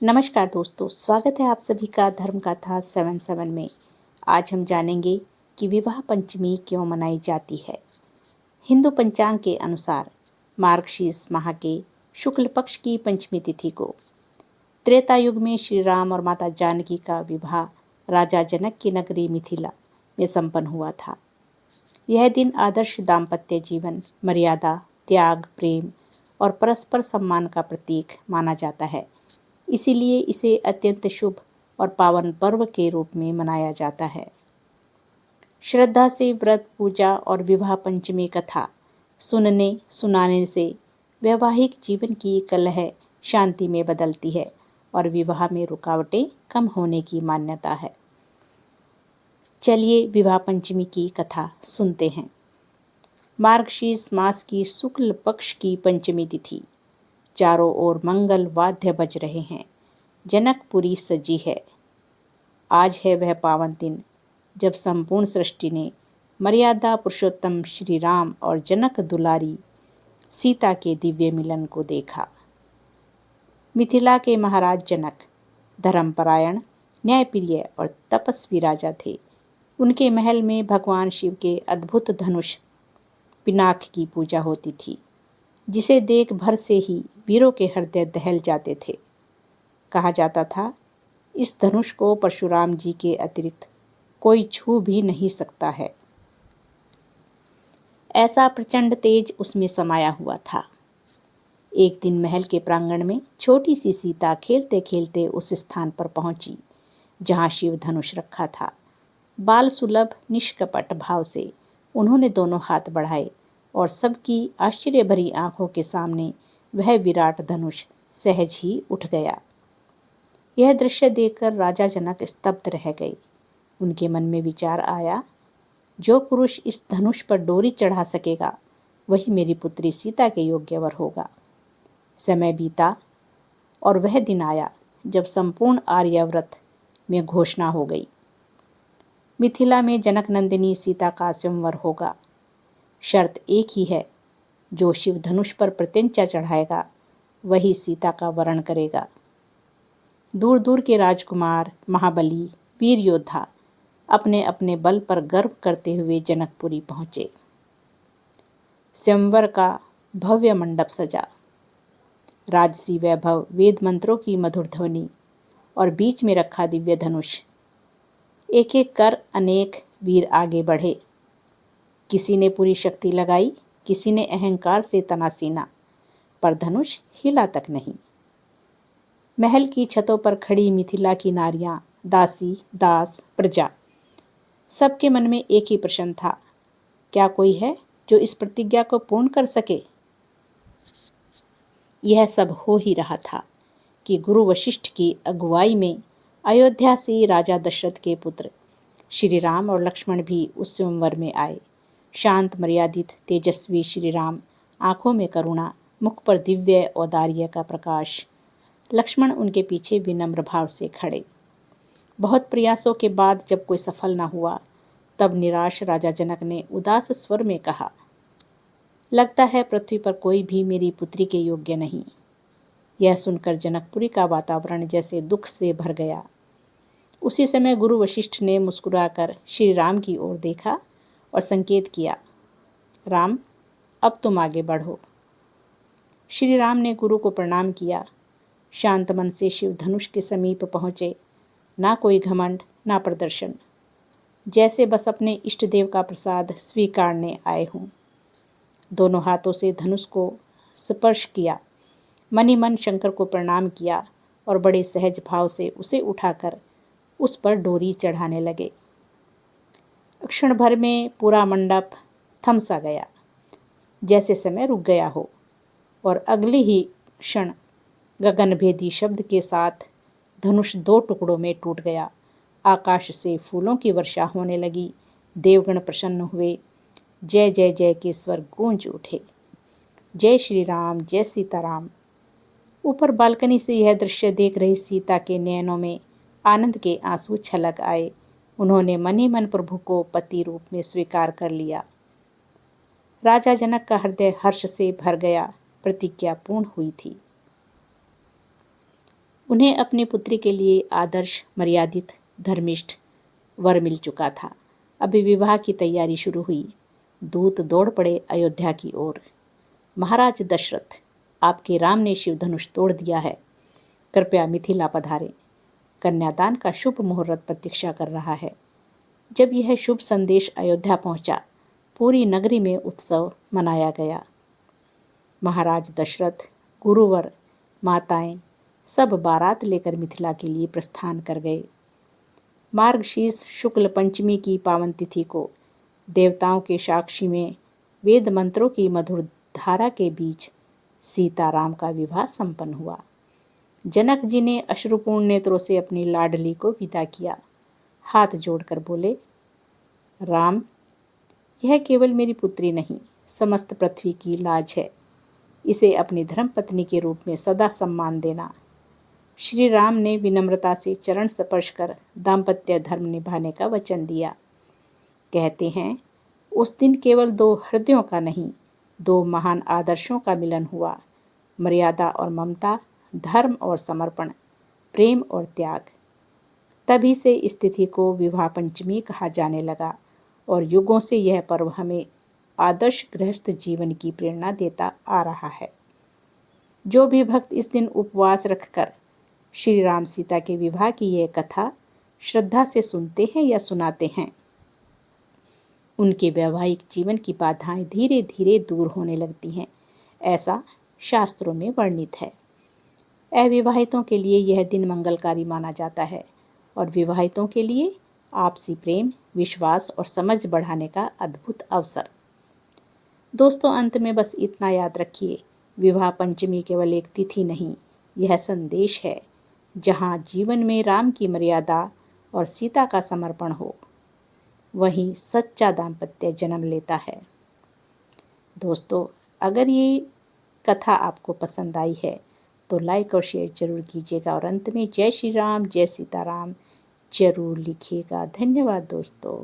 नमस्कार दोस्तों, स्वागत है आप सभी का धर्म कथा 77 में। आज हम जानेंगे कि विवाह पंचमी क्यों मनाई जाती है। हिंदू पंचांग के अनुसार मार्गशीर्ष माह के शुक्ल पक्ष की पंचमी तिथि को त्रेता युग में श्री राम और माता जानकी का विवाह राजा जनक की नगरी मिथिला में संपन्न हुआ था। यह दिन आदर्श दाम्पत्य जीवन, मर्यादा, त्याग, प्रेम और परस्पर सम्मान का प्रतीक माना जाता है। इसीलिए इसे अत्यंत शुभ और पावन पर्व के रूप में मनाया जाता है। श्रद्धा से व्रत, पूजा और विवाह पंचमी कथा सुनने सुनाने से वैवाहिक जीवन की कलह शांति में बदलती है और विवाह में रुकावटें कम होने की मान्यता है। चलिए विवाह पंचमी की कथा सुनते हैं। मार्गशीर्ष मास की शुक्ल पक्ष की पंचमी तिथि। चारों ओर मंगल वाद्य बज रहे हैं। जनकपुरी सजी है। आज है वह पावन दिन जब संपूर्ण सृष्टि ने मर्यादा पुरुषोत्तम श्री राम और जनक दुलारी सीता के दिव्य मिलन को देखा। मिथिला के महाराज जनक धर्मपरायण, न्यायप्रिय और तपस्वी राजा थे। उनके महल में भगवान शिव के अद्भुत धनुष पिनाक की पूजा होती थी, जिसे देख भर से ही वीरों के हृदय दहल जाते थे। कहा जाता था, इस धनुष को परशुराम जी के अतिरिक्त कोई छू भी नहीं सकता है। ऐसा प्रचंड तेज उसमें समाया हुआ था। एक दिन महल के प्रांगण में छोटी सी सीता खेलते खेलते उस स्थान पर पहुंची जहां शिव धनुष रखा था। बाल सुलभ निष्कपट भाव से उन्होंने दोनों हाथ बढ़ाए और सबकी आश्चर्य भरी आंखों के सामने वह विराट धनुष सहज ही उठ गया। यह दृश्य देखकर राजा जनक स्तब्ध रह गए। उनके मन में विचार आया, जो पुरुष इस धनुष पर डोरी चढ़ा सकेगा वही मेरी पुत्री सीता के योग्य वर होगा। समय बीता और वह दिन आया जब संपूर्ण आर्यावर्त में घोषणा हो गई, मिथिला में जनक नंदिनी सीता का स्वयंवर होगा। शर्त एक ही है, जो शिव धनुष पर प्रत्यंचा चढ़ाएगा वही सीता का वरण करेगा। दूर दूर के राजकुमार, महाबली, वीर योद्धा अपने अपने बल पर गर्व करते हुए जनकपुरी पहुंचे। स्वयंवर का भव्य मंडप सजा। राजसी वैभव, वेद मंत्रों की मधुर ध्वनि और बीच में रखा दिव्य धनुष। एक एक कर अनेक वीर आगे बढ़े। किसी ने पूरी शक्ति लगाई, किसी ने अहंकार से तना सीना, पर धनुष हिला तक नहीं। महल की छतों पर खड़ी मिथिला की नारियां, दासी, दास, प्रजा, सबके मन में एक ही प्रश्न था, क्या कोई है जो इस प्रतिज्ञा को पूर्ण कर सके। यह सब हो ही रहा था कि गुरु वशिष्ठ की अगुवाई में अयोध्या से राजा दशरथ के पुत्र श्री राम और लक्ष्मण भी उस स्वयंवर में आए। शांत, मर्यादित, तेजस्वी श्री राम, आंखों में करुणा, मुख पर दिव्य औदार्य का प्रकाश। लक्ष्मण उनके पीछे विनम्र भाव से खड़े। बहुत प्रयासों के बाद जब कोई सफल न हुआ, तब निराश राजा जनक ने उदास स्वर में कहा, लगता है पृथ्वी पर कोई भी मेरी पुत्री के योग्य नहीं। यह सुनकर जनकपुरी का वातावरण जैसे दुख से भर गया। उसी समय गुरु वशिष्ठ ने मुस्कुराकर श्री राम की ओर देखा और संकेत किया, राम, अब तुम आगे बढ़ो। श्री राम ने गुरु को प्रणाम किया। शांत मन से शिव धनुष के समीप पहुंचे। ना कोई घमंड, ना प्रदर्शन, जैसे बस अपने इष्ट देव का प्रसाद स्वीकारने आए हों। दोनों हाथों से धनुष को स्पर्श किया, मन ही मन शंकर को प्रणाम किया और बड़े सहज भाव से उसे उठाकर उस पर डोरी चढ़ाने लगे। क्षण भर में पूरा मंडप थम सा गया, जैसे समय रुक गया हो, और अगले ही क्षण गगनभेदी शब्द के साथ धनुष दो टुकड़ों में टूट गया। आकाश से फूलों की वर्षा होने लगी। देवगण प्रसन्न हुए। जय जय जय के स्वर गूंज उठे। जय श्री राम, जय सीताराम। ऊपर बालकनी से यह दृश्य देख रही सीता के नयनों में आनंद के आंसू छलक आए। उन्होंने मन ही मन प्रभु को पति रूप में स्वीकार कर लिया। राजा जनक का हृदय हर्ष से भर गया। प्रतिज्ञा पूर्ण हुई थी। उन्हें अपनी पुत्री के लिए आदर्श, मर्यादित, धर्मिष्ठ वर मिल चुका था। अभी विवाह की तैयारी शुरू हुई। दूत दौड़ पड़े अयोध्या की ओर। महाराज दशरथ, आपके राम ने शिवधनुष तोड़ दिया है, कृपया मिथिला पधारें। कन्यादान का शुभ मुहूर्त प्रतीक्षा कर रहा है। जब यह शुभ संदेश अयोध्या पहुंचा, पूरी नगरी में उत्सव मनाया गया। महाराज दशरथ, गुरुवर, माताएं सब बारात लेकर मिथिला के लिए प्रस्थान कर गए। मार्गशीर्ष शुक्ल पंचमी की पावन तिथि को देवताओं के साक्षी में वेद मंत्रों की मधुर धारा के बीच सीताराम का विवाह संपन्न हुआ। जनक जी ने अश्रुपूर्ण नेत्रों से अपनी लाडली को विदा किया। हाथ जोड़कर बोले, राम, यह केवल मेरी पुत्री नहीं, समस्त पृथ्वी की लाज है। इसे अपनी धर्मपत्नी के रूप में सदा सम्मान देना। श्री राम ने विनम्रता से चरण स्पर्श कर दाम्पत्य धर्म निभाने का वचन दिया। कहते हैं, उस दिन केवल दो हृदयों का नहीं, दो महान आदर्शों का मिलन हुआ। मर्यादा और ममता, धर्म और समर्पण, प्रेम और त्याग। तभी से इस तिथि को विवाह पंचमी कहा जाने लगा और युगों से यह पर्व हमें आदर्श गृहस्थ जीवन की प्रेरणा देता आ रहा है। जो भी भक्त इस दिन उपवास रखकर श्री राम सीता के विवाह की यह कथा श्रद्धा से सुनते हैं या सुनाते हैं, उनके वैवाहिक जीवन की बाधाएं धीरे धीरे दूर होने लगती हैं, ऐसा शास्त्रों में वर्णित है। अविवाहितों के लिए यह दिन मंगलकारी माना जाता है और विवाहितों के लिए आपसी प्रेम, विश्वास और समझ बढ़ाने का अद्भुत अवसर। दोस्तों, अंत में बस इतना याद रखिए, विवाह पंचमी केवल एक तिथि नहीं, यह संदेश है। जहाँ जीवन में राम की मर्यादा और सीता का समर्पण हो, वहीं सच्चा दाम्पत्य जन्म लेता है। दोस्तों, अगर ये कथा आपको पसंद आई है तो लाइक और शेयर जरूर कीजिएगा और अंत में जय श्री राम, जय सीताराम जरूर लिखिएगा। धन्यवाद दोस्तों।